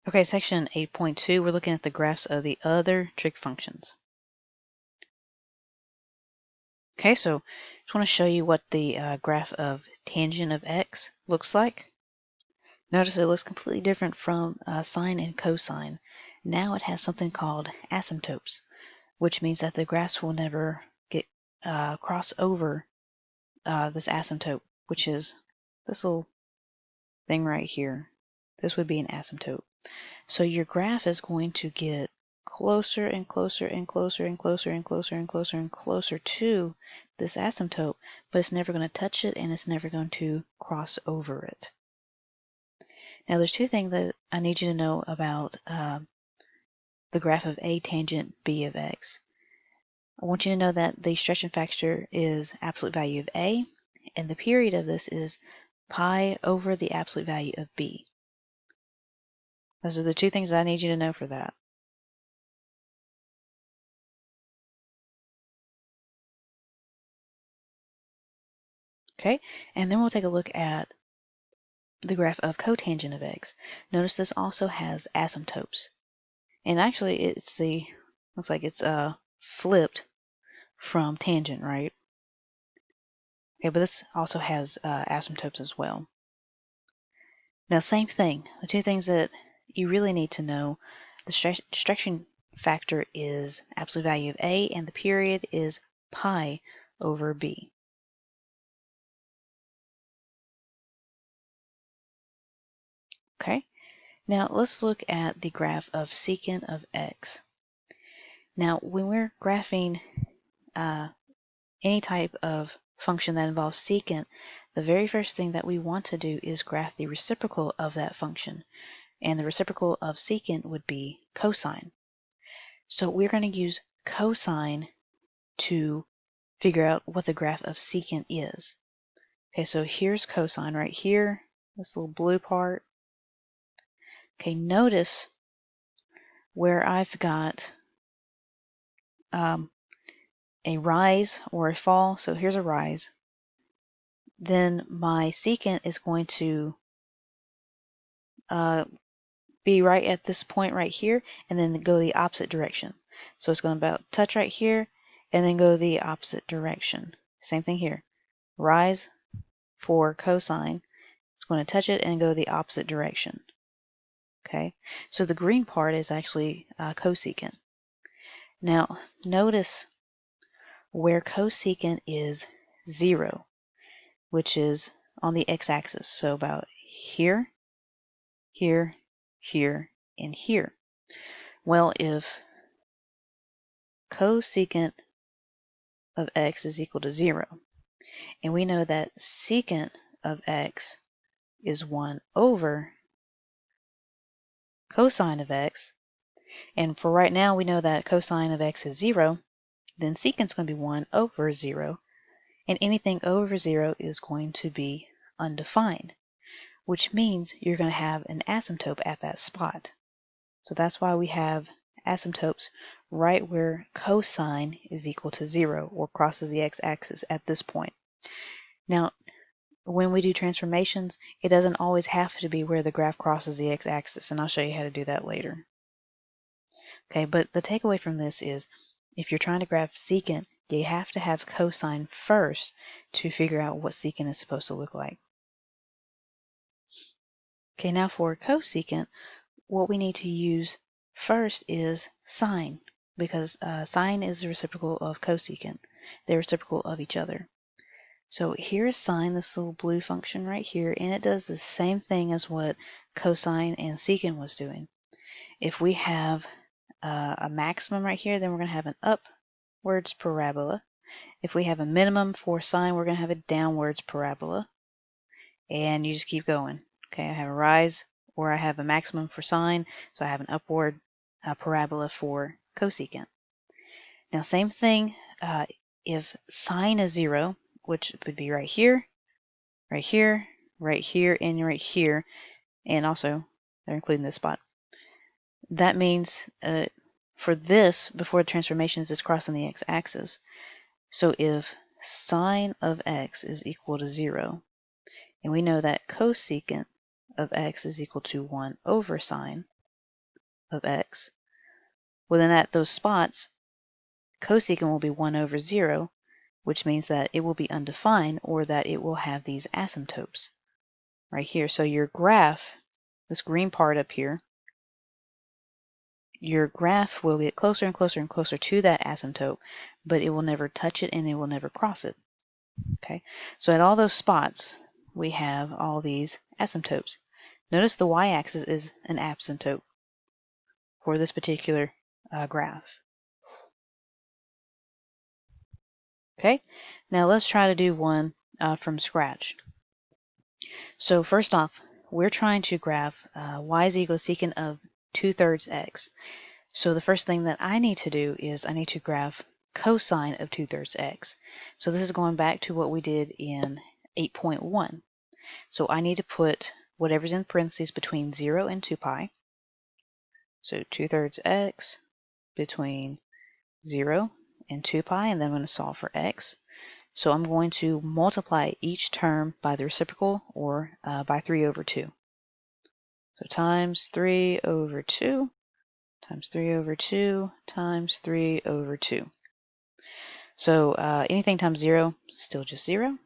Okay, section 8.2, we're looking at the graphs of the other trig functions. Okay, so just want to show you what the graph of tangent of x looks like. Notice it looks completely different from sine and cosine. Now it has something called asymptotes, which means that the graphs will never get cross over this asymptote, which is this little thing right here. This would be an asymptote. So your graph is going to get closer and closer and closer and closer and closer and closer and closer to this asymptote, but it's never going to touch it and it's never going to cross over it. Now there's two things that I need you to know about the graph of A tangent B of x. I want you to know that the stretching factor is absolute value of A, and the period of this is pi over the absolute value of B. Those are the two things I need you to know for that. Okay, and then we'll take a look at the graph of cotangent of x. Notice this also has asymptotes. And actually looks like it's flipped from tangent, right? Okay, but this also has asymptotes as well. Now, same thing. The two things that you really need to know, the stretching factor is absolute value of A, and the period is pi over B. Okay, now let's look at the graph of secant of x. Now, when we're graphing any type of function that involves secant, the very first thing that we want to do is graph the reciprocal of that function. And the reciprocal of secant would be cosine. So we're going to use cosine to figure out what the graph of secant is. Okay, so here's cosine right here, this little blue part. Okay, notice where I've got a rise or a fall. So here's a rise. Then my secant is going to be right at this point right here, and then go the opposite direction. So it's going to about touch right here, and then go the opposite direction. Same thing here. Rise for cosine. It's going to touch it and go the opposite direction. Okay, so the green part is actually cosecant. Now, notice where cosecant is 0, which is on the x-axis. So about here, here, here, and here. Well, if cosecant of x is equal to 0, and we know that secant of x is 1 over cosine of x, and for right now we know that cosine of x is 0, then secant's going to be 1 over 0, and anything over 0 is going to be undefined, which means you're going to have an asymptote at that spot. So that's why we have asymptotes right where cosine is equal to 0 or crosses the x-axis at this point. Now, when we do transformations, it doesn't always have to be where the graph crosses the x-axis, and I'll show you how to do that later. Okay, but the takeaway from this is if you're trying to graph secant, you have to have cosine first to figure out what secant is supposed to look like. Okay, now for cosecant, what we need to use first is sine, because sine is the reciprocal of cosecant. They're reciprocal of each other. So here is sine, this little blue function right here, and it does the same thing as what cosine and secant was doing. If we have a maximum right here, then we're going to have an upwards parabola. If we have a minimum for sine, we're going to have a downwards parabola. And you just keep going. Okay, I have a rise, or I have a maximum for sine, so I have an upward parabola for cosecant. Now, same thing, if sine is 0, which would be right here, right here, right here, and right here, and also they're including this spot. That means for this, before the transformations, it's crossing the x-axis. So if sine of x is equal to 0, and we know that cosecant of x is equal to 1 over sine, of x, well then at those spots, cosecant will be 1 over 0, which means that it will be undefined or that it will have these asymptotes right here. So your graph, this green part up here, your graph will get closer and closer and closer to that asymptote, but it will never touch it and it will never cross it. Okay, so at all those spots, we have all these asymptotes. Notice the y-axis is an asymptote for this particular graph. Okay, now let's try to do one from scratch. So first off, we're trying to graph y is equal to secant of 2/3 x. So the first thing that I need to do is I need to graph cosine of 2/3 x. So this is going back to what we did in 8.1. So I need to put whatever's in parentheses between 0 and 2 pi. So 2/3 x between 0 and 2 pi, and then I'm going to solve for x. So I'm going to multiply each term by the reciprocal or by 3 over 2. So times 3 over 2 times 3 over 2 times 3 over 2. So anything times 0 is still just 0.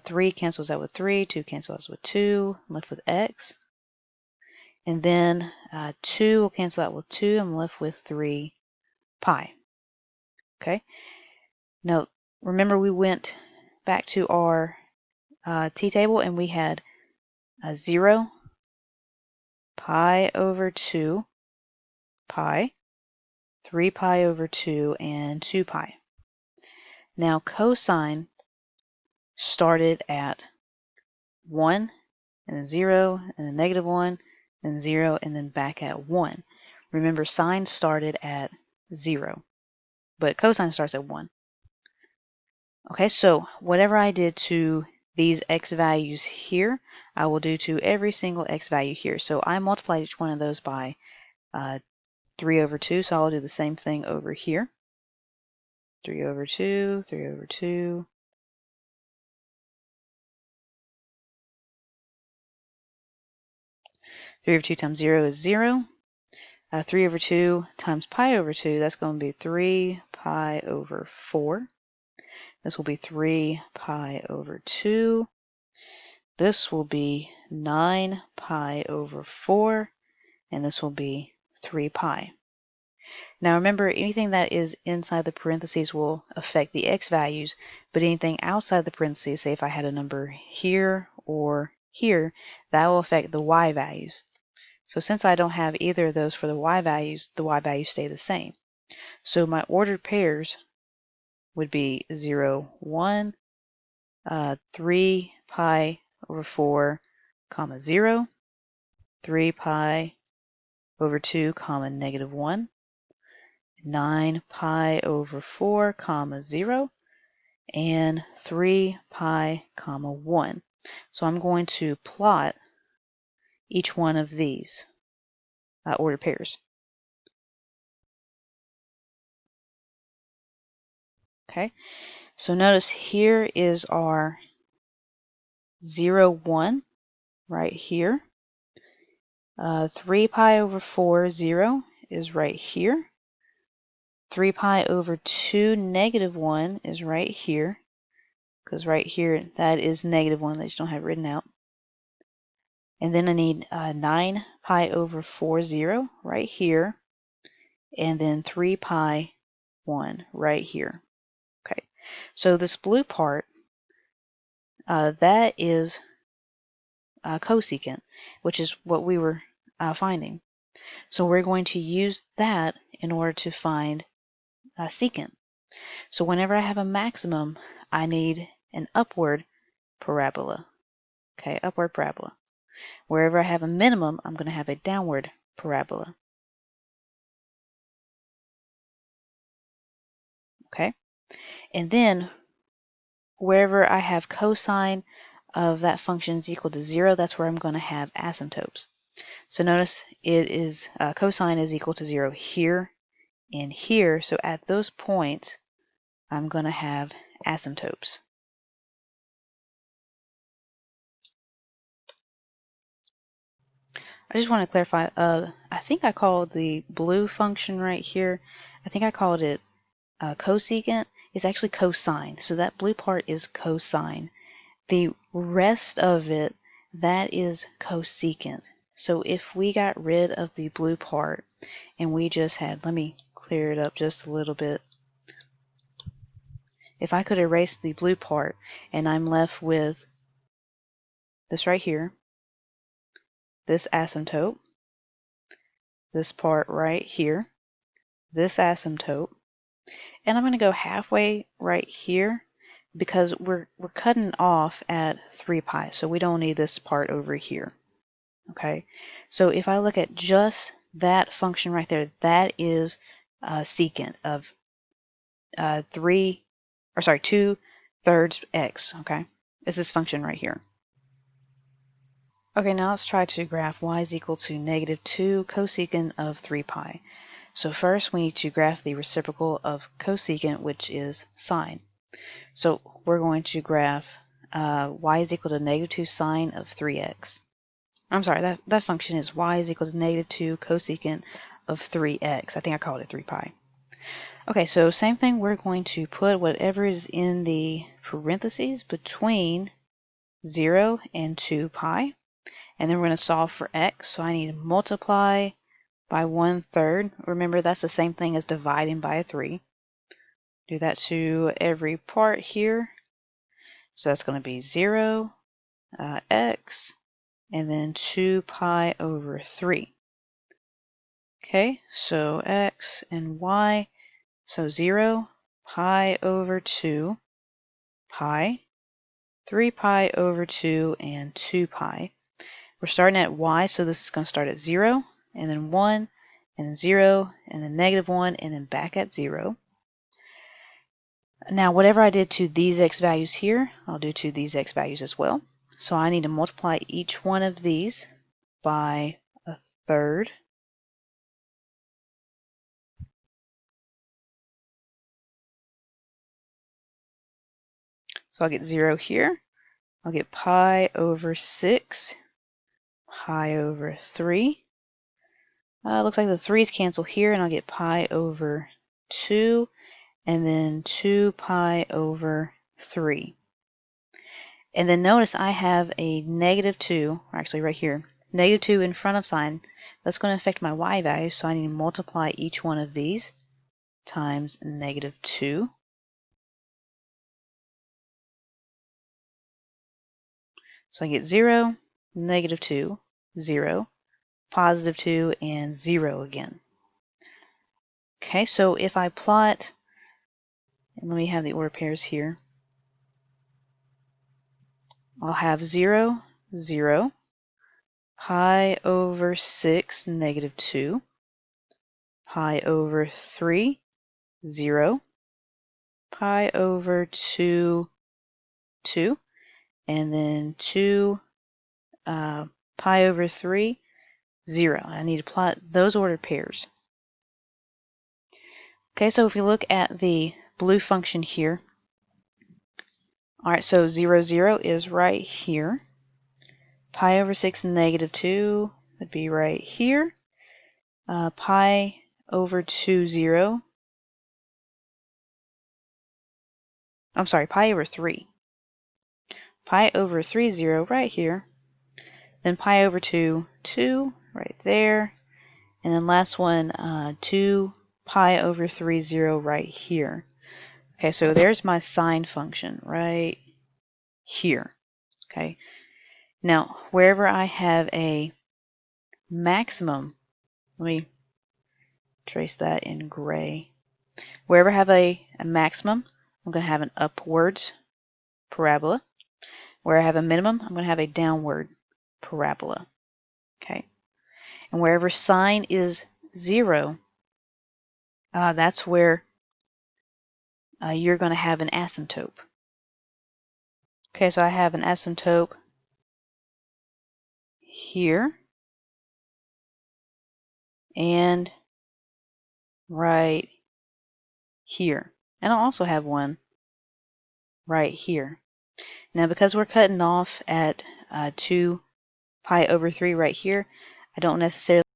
3 cancels out with 3, 2 cancels out with 2, I'm left with x. And then 2 will cancel out with 2, I'm left with 3 pi. Okay. Now, remember we went back to our t-table and we had 0, pi over 2, pi, 3 pi over 2, and 2 pi. Now, cosine started at 1, and then 0, and then negative 1, and 0, and then back at 1. Remember, sine started at 0, but cosine starts at 1. Okay, so whatever I did to these x values here, I will do to every single x value here. So I multiplied each one of those by 3 over 2, so I'll do the same thing over here. 3 over 2, 3 over 2. 3 over 2 times 0 is 0. 3 over 2 times pi over 2, that's going to be 3 pi over 4. This will be 3 pi over 2. This will be 9 pi over 4. And this will be 3 pi. Now remember, anything that is inside the parentheses will affect the x values, but anything outside the parentheses, say if I had a number here or here, that will affect the y values. So since I don't have either of those for the y values stay the same. So my ordered pairs would be 0, 1, 3 pi over 4, comma 0, 3 pi over 2, comma negative 1, 9 pi over 4, comma 0, and 3 pi, comma 1. So I'm going to plot each one of these ordered pairs. Okay, so notice here is our 0, 1 right here. 3 pi over 4, 0 is right here. 3 pi over 2, negative 1 is right here. Because right here, that is negative 1. They just don't have it written out. And then I need 9 pi over 4, 0 right here. And then 3 pi, 1 right here. Okay, so this blue part, that is cosecant, which is what we were finding. So we're going to use that in order to find secant. So whenever I have a maximum, I need an upward parabola. Okay, upward parabola. Wherever I have a minimum, I'm going to have a downward parabola. Okay, and then wherever I have cosine of that function is equal to 0, that's where I'm going to have asymptotes. So notice it is cosine is equal to 0 here and here. So at those points, I'm going to have asymptotes. I just want to clarify, I think I called the blue function right here, I think I called it cosecant. It's actually cosine. So that blue part is cosine. The rest of it, that is cosecant. So if we got rid of the blue part and we just had, let me clear it up just a little bit. If I could erase the blue part and I'm left with this right here, this asymptote, this part right here, this asymptote, and I'm going to go halfway right here because we're cutting off at 3 pi, so we don't need this part over here. Okay, so if I look at just that function right there, that is secant of 2/3 x. Okay, is this function right here. Okay, now let's try to graph y is equal to -2 cosecant of 3 pi. So first we need to graph the reciprocal of cosecant, which is sine. So we're going to graph y is equal to -2 sine of 3x. I'm sorry, that function is y is equal to -2 cosecant of 3x. I think I called it 3 pi. Okay, so same thing, we're going to put whatever is in the parentheses between 0 and 2 pi. And then we're going to solve for x. So I need to multiply by 1/3. Remember, that's the same thing as dividing by a 3. Do that to every part here. So that's going to be 0, x, and then 2 pi over 3. Okay, so x and y. So 0, pi over 2, pi, 3 pi over 2, and 2 pi. We're starting at y, so this is going to start at 0, and then 1, and then 0, and then -1, and then back at 0. Now, whatever I did to these x values here, I'll do to these x values as well. So I need to multiply each one of these by 1/3. So I'll get 0 here. I'll get pi over 6, pi over 3. Looks like the 3's cancel here, and I'll get pi over 2, and then 2 pi over 3. And then notice I have a -2, or actually right here, -2 in front of sine. That's going to affect my y value, so I need to multiply each one of these times -2. So I get 0, -2, 0, +2, and 0 again. Okay, so if I plot, and let me have the order pairs here, I'll have 0, 0, pi over 6, -2, pi over 3, 0, pi over 2, 2, and then 2 pi over 3, 0. I need to plot those ordered pairs. Okay, so if we look at the blue function here, all right, so 0, 0 is right here. Pi over 6 and -2 would be right here. Pi over 2, 0. I'm sorry, pi over 3. Pi over 3, 0 right here. Then pi over 2, 2 right there. And then last one, 2 pi over 3, 0 right here. Okay, so there's my sine function right here. Okay, now wherever I have a maximum, let me trace that in gray. Wherever I have a maximum, I'm going to have an upwards parabola. Where I have a minimum, I'm going to have a downward parabola. Okay, and wherever sine is 0, that's where you're going to have an asymptote. Okay, so I have an asymptote here and right here. And I'll also have one right here. Now, because we're cutting off at 2 pi over 3 right here, I don't necessarily